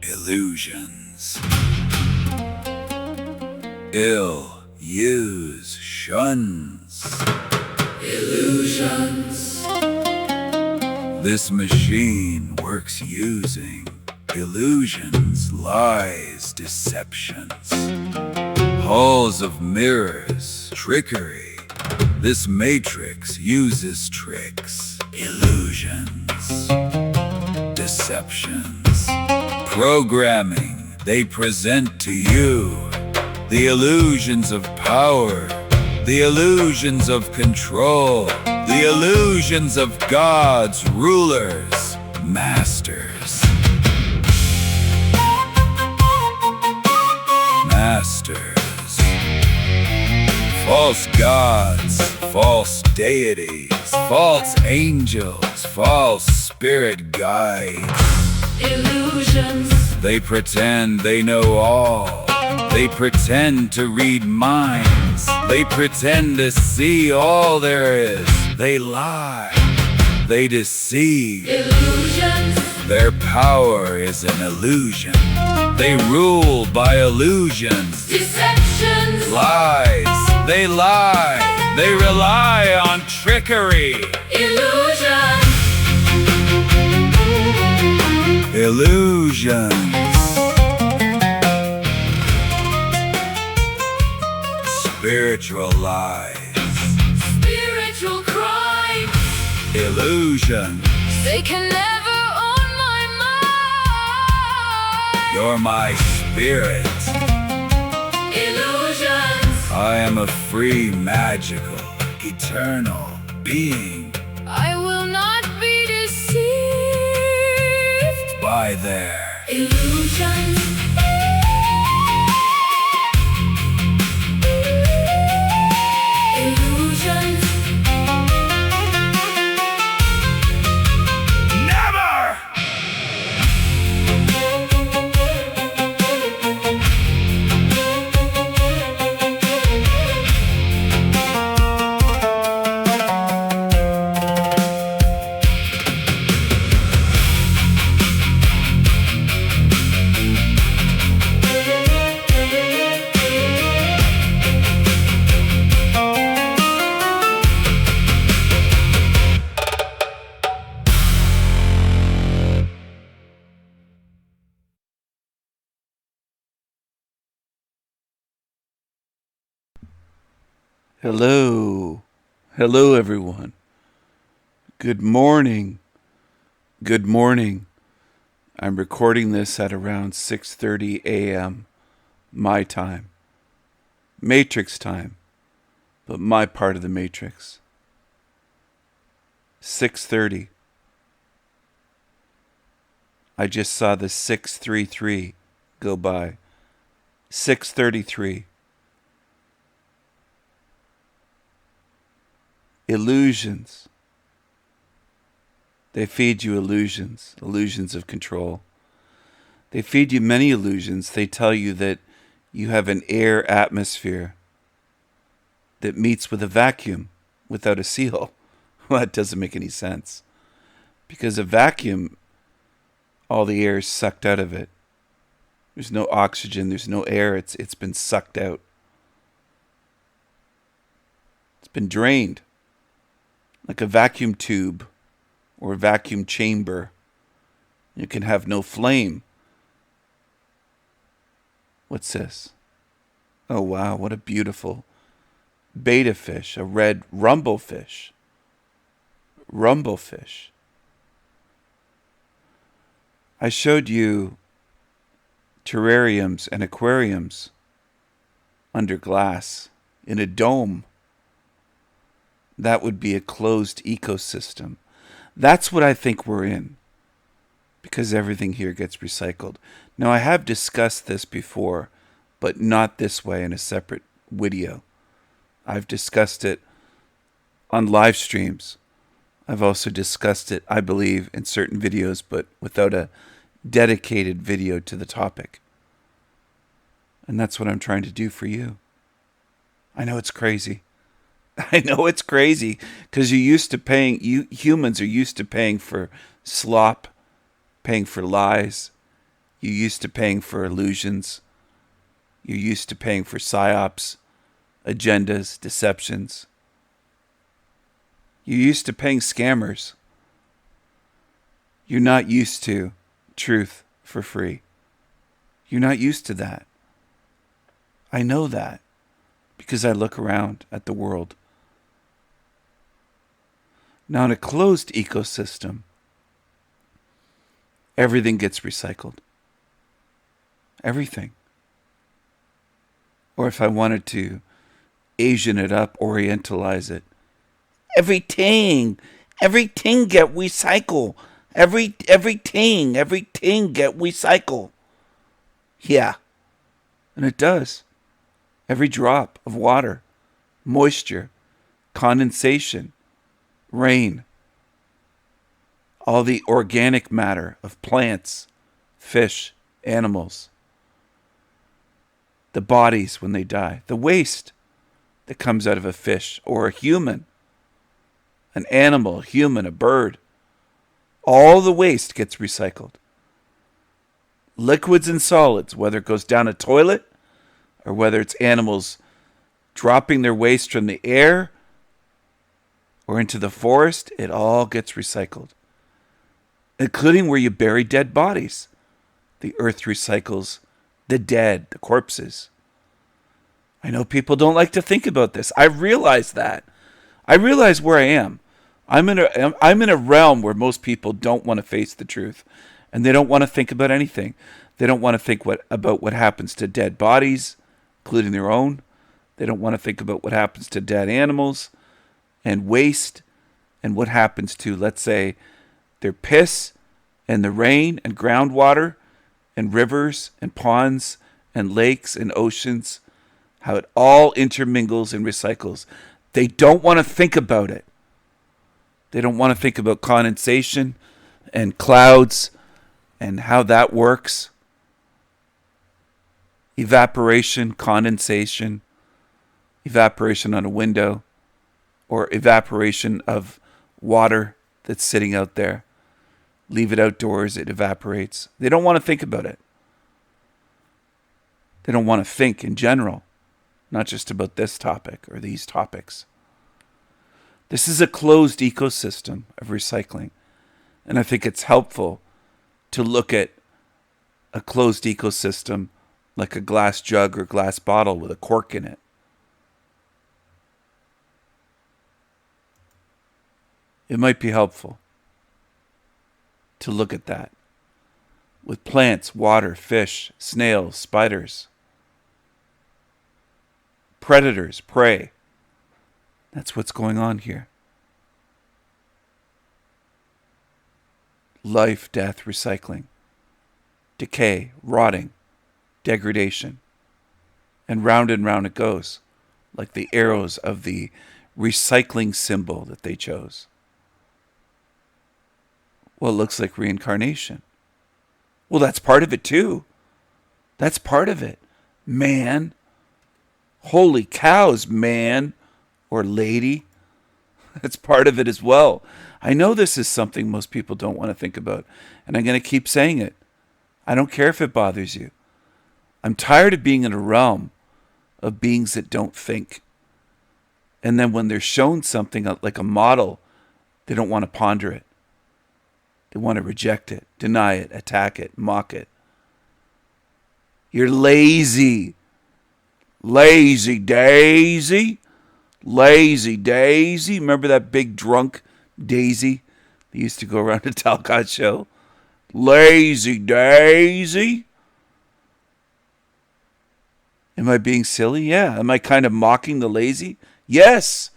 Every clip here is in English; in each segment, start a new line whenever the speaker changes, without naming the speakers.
Illusions. Ill use shuns. Illusions. This machine works using illusions, lies, deceptions, halls of mirrors, trickery. This matrix uses tricks, illusions, deceptions, programming. They present to you the illusions of power, the illusions of control, the illusions of God's rulers, masters. Masters. False gods, false deities, false angels, false spirit guides. Illusions. They pretend they know all. They pretend to read minds. They pretend to see all there is. They lie. They deceive. Illusions. Their power is an illusion. They rule by illusions. Deceptions. Lies. They lie. They rely on trickery. Illusions. Illusions. Spiritual lies. Spiritual crime. Illusion. They can never own my mind. You're my spirit. Illusions. I am a free, magical, eternal being. I will not be deceived by their illusions.
Hello. Hello, everyone. Good morning. Good morning. I'm recording this at around 6:30 a.m. my time. Matrix time, but my part of the Matrix. 6:30. I just saw the 633 go by. 6:33. Illusions. They feed you illusions, illusions of control. They feed you many illusions. They tell you that you have an air atmosphere that meets with a vacuum without a seal. Well, that doesn't make any sense. Because a vacuum, all the air is sucked out of it. There's no oxygen, there's no air, it's been sucked out. It's been drained. Like a vacuum tube or a vacuum chamber. You can have no flame. What's this? Oh wow, what a beautiful betta fish, a red rumblefish. Rumblefish. I showed you terrariums and aquariums under glass in a dome. That would be a closed ecosystem. That's what I think we're in, because everything here gets recycled. Now, I have discussed this before, but not this way in a separate video. I've discussed it on live streams. I've also discussed it, I believe, in certain videos, but without a dedicated video to the topic. And that's what I'm trying to do for you. I know it's crazy. I know it's crazy because humans are used to paying for slop, paying for lies. You're used to paying for illusions. You're used to paying for psyops, agendas, deceptions. You're used to paying scammers. You're not used to truth for free. You're not used to that. I know that because I look around at the world. Now, in a closed ecosystem, everything gets recycled. Everything. Or if I wanted to Asian it up, Orientalize it, everything get recycled. Everything get recycled. Yeah, and it does. Every drop of water, moisture, condensation, rain, all the organic matter of plants, fish, animals, the bodies when they die, the waste that comes out of a fish or a human, an animal, a human, a bird. All the waste gets recycled. Liquids and solids, whether it goes down a toilet or whether it's animals dropping their waste from the air or into the forest, it all gets recycled, including where you bury dead bodies. The earth recycles the dead, the corpses. I know people don't like to think about this. I realize that. I realize where I am. I'm in a realm where most people don't want to face the truth, and they don't want to think about anything. They don't want to think about what happens to dead bodies, including their own. They don't want to think about what happens to dead animals and waste, and what happens to, let's say, their piss and the rain and groundwater and rivers and ponds and lakes and oceans, how it all intermingles and recycles. They don't want to think about it. They don't want to think about condensation and clouds and how that works. Evaporation, condensation, evaporation on a window, or evaporation of water that's sitting out there. Leave it outdoors, it evaporates. They don't want to think about it. They don't want to think in general, not just about this topic or these topics. This is a closed ecosystem of recycling, and I think it's helpful to look at a closed ecosystem like a glass jug or glass bottle with a cork in it. It might be helpful to look at that with plants, water, fish, snails, spiders, predators, prey. That's what's going on here. Life, death, recycling, decay, rotting, degradation, and round it goes, like the arrows of the recycling symbol that they chose. Well, it looks like reincarnation. Well, that's part of it too. That's part of it. Man. Holy cows, man or lady. That's part of it as well. I know this is something most people don't want to think about, and I'm going to keep saying it. I don't care if it bothers you. I'm tired of being in a realm of beings that don't think. And then when they're shown something like a model, they don't want to ponder it. They want to reject it, deny it, attack it, mock it. You're lazy. Lazy Daisy. Lazy Daisy. Remember that big drunk Daisy that used to go around the Talcott show? Lazy Daisy. Am I being silly? Yeah. Am I kind of mocking the lazy? Yes.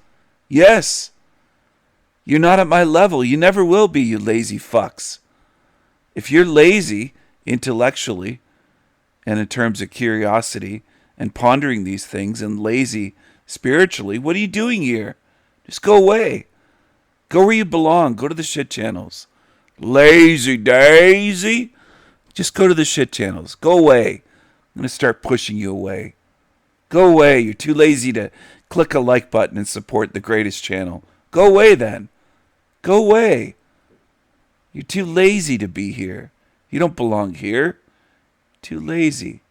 Yes. You're not at my level. You never will be, you lazy fucks. If you're lazy intellectually and in terms of curiosity and pondering these things, and lazy spiritually, what are you doing here? Just go away. Go where you belong. Go to the shit channels. Lazy Daisy. Just go to the shit channels. Go away. I'm going to start pushing you away. Go away. You're too lazy to Click a like button and support the greatest channel. Go away then. Go away. You're too lazy to be here. You don't belong here. Too lazy.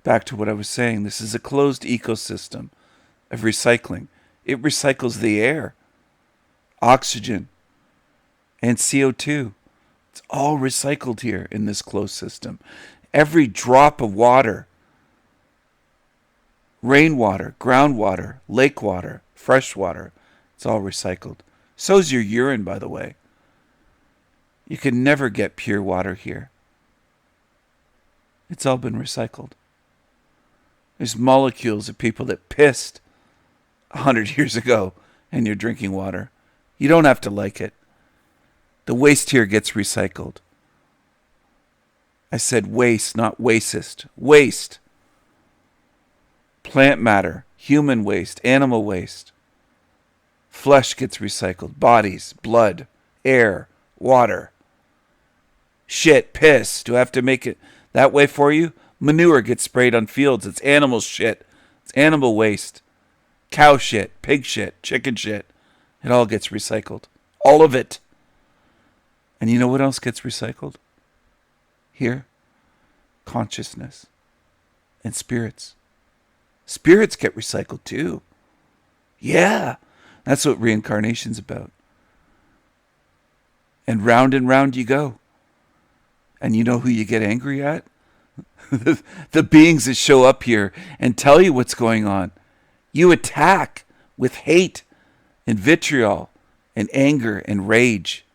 Back to what I was saying. This is a closed ecosystem of recycling. It recycles the air, oxygen, and CO2. It's all recycled here in this closed system. Every drop of water, rainwater, groundwater, lake water, fresh water, it's all recycled. So's your urine, by the way. You can never get pure water here. It's all been recycled. There's molecules of people that pissed 100 years ago and you're drinking water. You don't have to like it. The waste here gets recycled. I said waste, not wastest. Waste. Plant matter, human waste, animal waste. Flesh gets recycled. Bodies, blood, air, water. Shit, piss. Do I have to make it that way for you? Manure gets sprayed on fields. It's animal shit. It's animal waste. Cow shit, pig shit, chicken shit. It all gets recycled. All of it. And you know what else gets recycled? Here? Consciousness. And spirits. Spirits get recycled too. Yeah. That's what reincarnation's about. And round you go. And you know who you get angry at? The beings that show up here and tell you what's going on. You attack with hate and vitriol and anger and rage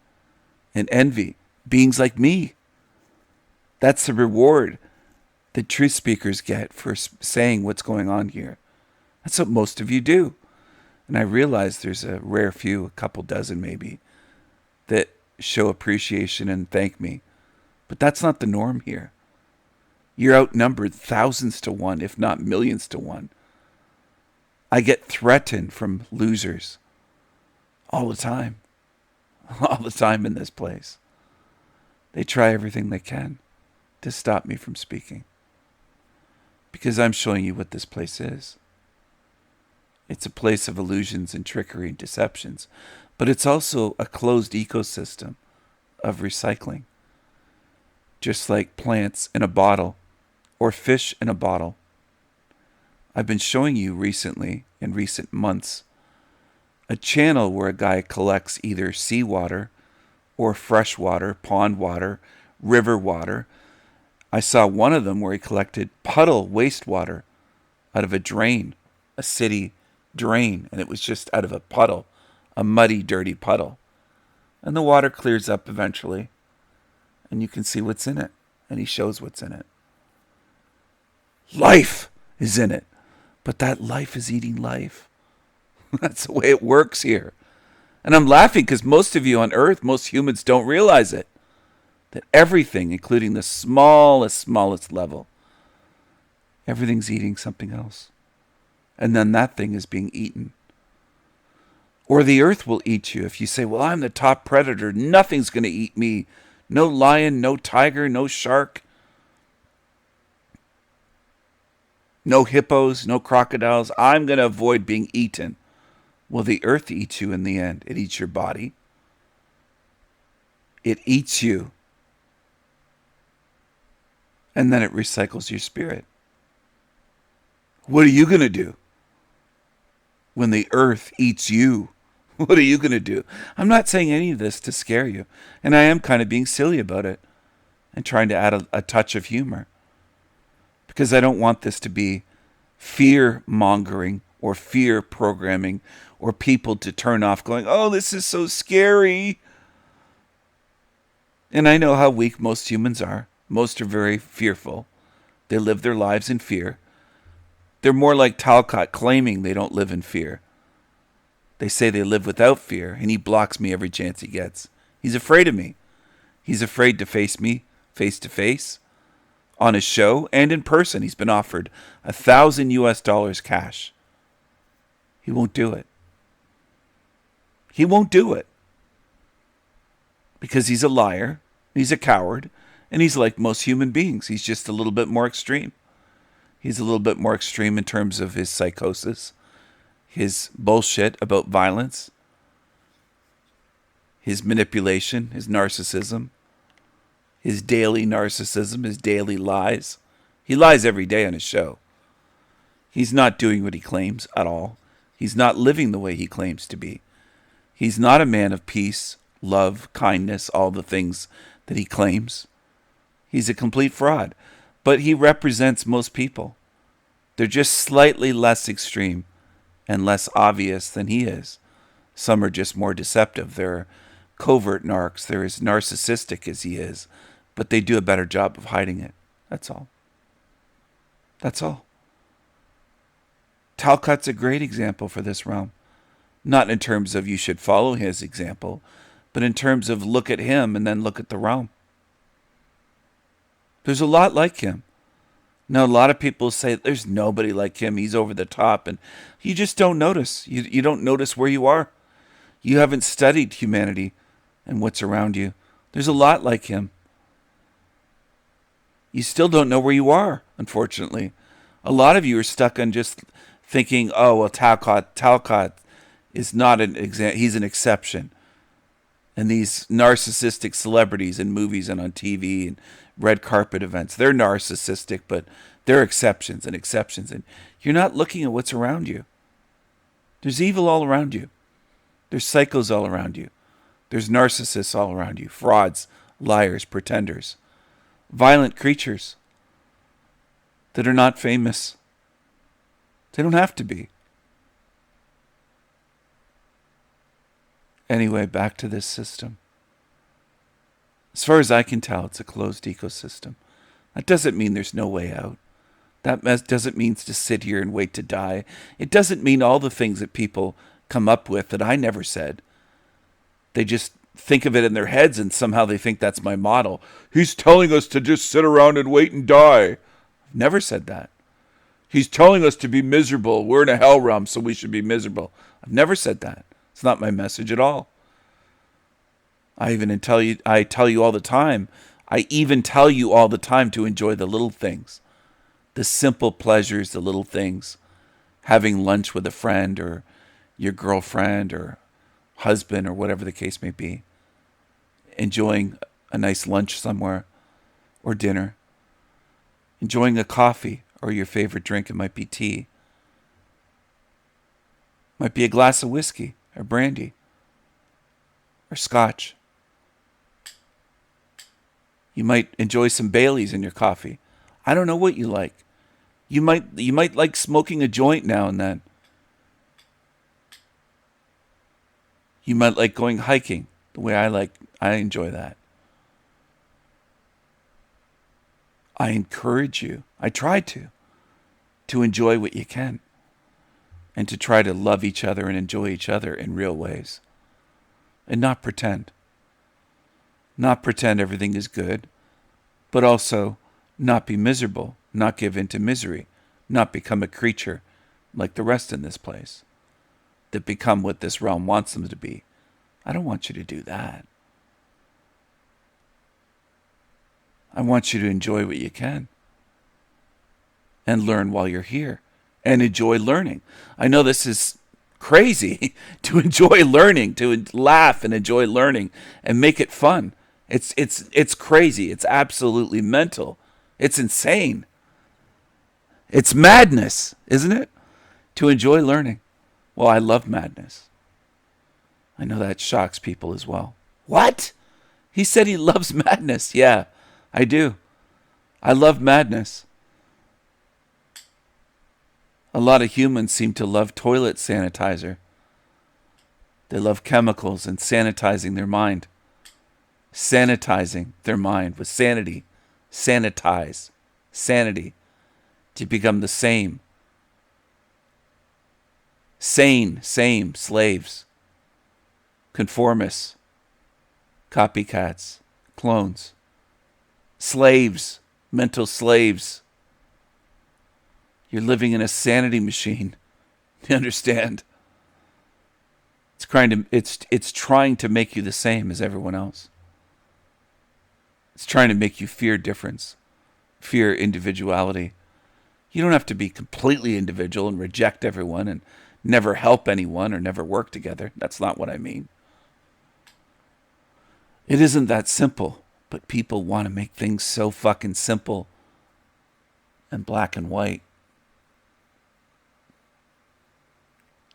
and envy. Beings like me. That's the reward that truth speakers get for saying what's going on here. That's what most of you do. And I realize there's a rare few, a couple dozen maybe, that show appreciation and thank me. But that's not the norm here. You're outnumbered thousands to one, if not millions to one. I get threatened from losers all the time. All the time in this place. They try everything they can to stop me from speaking. Because I'm showing you what this place is. It's a place of illusions and trickery and deceptions. But it's also a closed ecosystem of recycling. Just like plants in a bottle or fish in a bottle. I've been showing you recently, in recent months, a channel where a guy collects either seawater or fresh water, pond water, river water. I saw one of them where he collected puddle wastewater out of a drain, a city drain, and it was just out of a puddle, a muddy, dirty puddle. And the water clears up eventually, and you can see what's in it, and he shows what's in it. Life is in it, but that life is eating life. That's the way it works here. And I'm laughing because most of you on earth, most humans don't realize it. That everything, including the smallest level, everything's eating something else. And then that thing is being eaten. Or the earth will eat you if you say, well, I'm the top predator. Nothing's going to eat me. No lion, no tiger, no shark. No hippos, no crocodiles. I'm going to avoid being eaten. Well, the earth eats you in the end. It eats your body. It eats you. And then it recycles your spirit. What are you going to do when the earth eats you? What are you going to do? I'm not saying any of this to scare you. And I am kind of being silly about it and trying to add a touch of humor. Because I don't want this to be fear-mongering or fear programming or people to turn off going, oh, this is so scary. And I know how weak most humans are. Most are very fearful. They live their lives in fear. They're more like Talcott claiming they don't live in fear. They say they live without fear, and he blocks me every chance he gets. He's afraid of me. He's afraid to face me face to face. On his show and in person, he's been offered $1,000 cash. He won't do it. He won't do it. Because he's a liar, he's a coward, and he's like most human beings. He's just a little bit more extreme. He's a little bit more extreme in terms of his psychosis, his bullshit about violence, his manipulation, his narcissism, his daily narcissism, his daily lies. He lies every day on his show. He's not doing what he claims at all. He's not living the way he claims to be. He's not a man of peace, love, kindness, all the things that he claims. He's a complete fraud. But he represents most people. They're just slightly less extreme and less obvious than he is. Some are just more deceptive. They're covert narcs. They're as narcissistic as he is. But they do a better job of hiding it. That's all. That's all. Talcott's a great example for this realm. Not in terms of you should follow his example, but in terms of look at him and then look at the realm. There's a lot like him. Now, a lot of people say there's nobody like him. He's over the top. And you just don't notice. You don't notice where you are. You haven't studied humanity and what's around you. There's a lot like him. You still don't know where you are, unfortunately. A lot of you are stuck on just thinking, oh, well, Talcott is not an example. He's an exception. And these narcissistic celebrities in movies and on TV and red carpet events, they're narcissistic, but they're exceptions and exceptions. And you're not looking at what's around you. There's evil all around you. There's psychos all around you. There's narcissists all around you. Frauds, liars, pretenders. Violent creatures that are not famous. They don't have to be. Anyway, back to this system. As far as I can tell, it's a closed ecosystem. That doesn't mean there's no way out. That doesn't mean to sit here and wait to die. It doesn't mean all the things that people come up with that I never said. They just think of it in their heads and somehow they think that's my model. He's telling us to just sit around and wait and die. I've never said that. He's telling us to be miserable. We're in a hell realm, so we should be miserable. I've never said that. It's not my message at all. I tell you all the time. I even tell you all the time to enjoy the little things, the simple pleasures, the little things. Having lunch with a friend or your girlfriend or husband or whatever the case may be. Enjoying a nice lunch somewhere or dinner. Enjoying a coffee or your favorite drink. It might be tea. Might be a glass of whiskey or brandy or scotch. You might enjoy some Baileys in your coffee. I don't know what you like. You might like smoking a joint now and then. You might like going hiking the way I enjoy that. I encourage you, I try to enjoy what you can and to try to love each other and enjoy each other in real ways and not pretend. Not pretend everything is good, but also not be miserable, not give in to misery, not become a creature like the rest in this place, that become what this realm wants them to be. I don't want you to do that. I want you to enjoy what you can and learn while you're here and enjoy learning. I know this is crazy to enjoy learning, to laugh and enjoy learning and make it fun. It's crazy. It's absolutely mental. It's insane. It's madness, isn't it? To enjoy learning. Well, I love madness. I know that shocks people as well. What? He said he loves madness. Yeah, I do. I love madness. A lot of humans seem to love toilet sanitizer. They love chemicals and sanitizing their mind. Sanitizing their mind with sanity. Sanitize. Sanity. To become the same. Same slaves. Conformists. Copycats. Clones. Slaves. Mental slaves. You're living in a sanity machine. You understand? It's trying to make you the same as everyone else. It's trying to make you fear difference, fear individuality. You don't have to be completely individual and reject everyone and never help anyone or never work together. That's not what I mean. It isn't that simple, but people want to make things so fucking simple and black and white.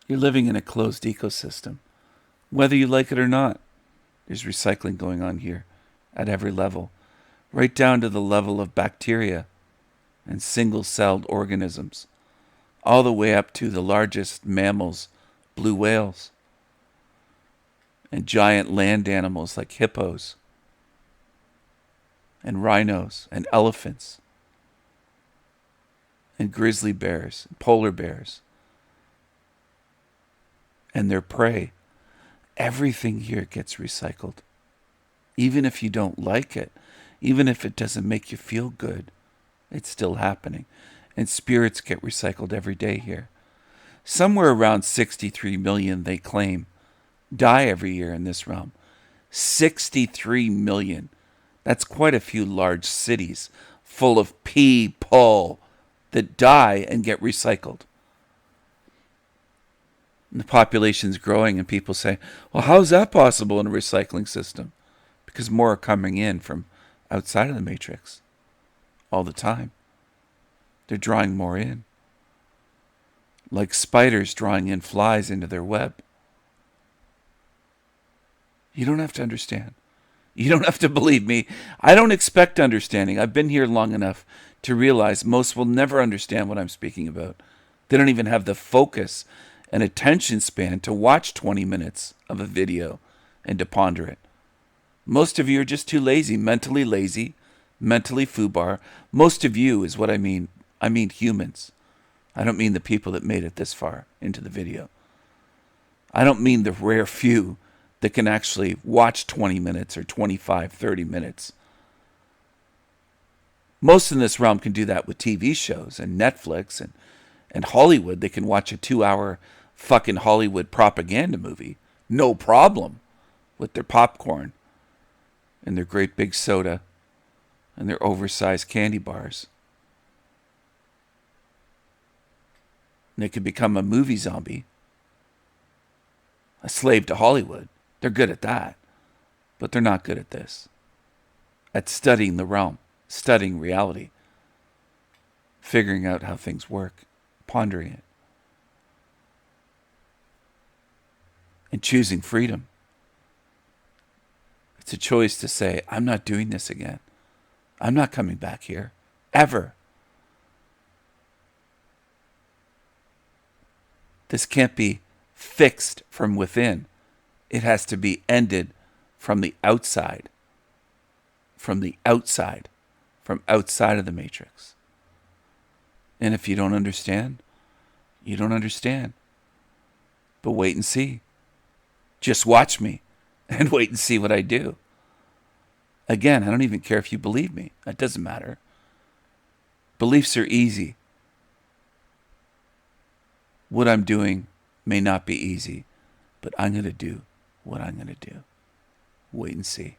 You're living in a closed ecosystem. Whether you like it or not, there's recycling going on here at every level, right down to the level of bacteria and single-celled organisms, all the way up to the largest mammals, blue whales, and giant land animals like hippos and rhinos and elephants and grizzly bears and polar bears and their prey. Everything here gets recycled. Even if you don't like it, even if it doesn't make you feel good, it's still happening. And spirits get recycled every day here. Somewhere around 63 million, they claim, die every year in this realm. 63 million. That's quite a few large cities full of people that die and get recycled. And the population's growing and people say, well, how is that possible in a recycling system? Because more are coming in from outside of the matrix all the time. They're drawing more in. Like spiders drawing in flies into their web. You don't have to understand. You don't have to believe me. I don't expect understanding. I've been here long enough to realize most will never understand what I'm speaking about. They don't even have the focus and attention span to watch 20 minutes of a video and to ponder it. Most of you are just too lazy, mentally foobar. Most of you is what I mean. I mean humans. I don't mean the people that made it this far into the video. I don't mean the rare few that can actually watch 20 minutes or 25, 30 minutes. Most in this realm can do that with TV shows and Netflix and Hollywood. They can watch a 2-hour fucking Hollywood propaganda movie. No problem. With their popcorn and their great big soda and their oversized candy bars. And they could become a movie zombie. A slave to Hollywood. They're good at that. But they're not good at this. At studying the realm. Studying reality. Figuring out how things work. Pondering it. And choosing freedom. It's a choice to say, I'm not doing this again. I'm not coming back here. Ever. This can't be fixed from within. It has to be ended from the outside. From the outside. From outside of the matrix. And if you don't understand, you don't understand. But wait and see. Just watch me and wait and see what I do. Again, I don't even care if you believe me. That doesn't matter. Beliefs are easy. What I'm doing may not be easy, but I'm going to do what I'm going to do. Wait and see.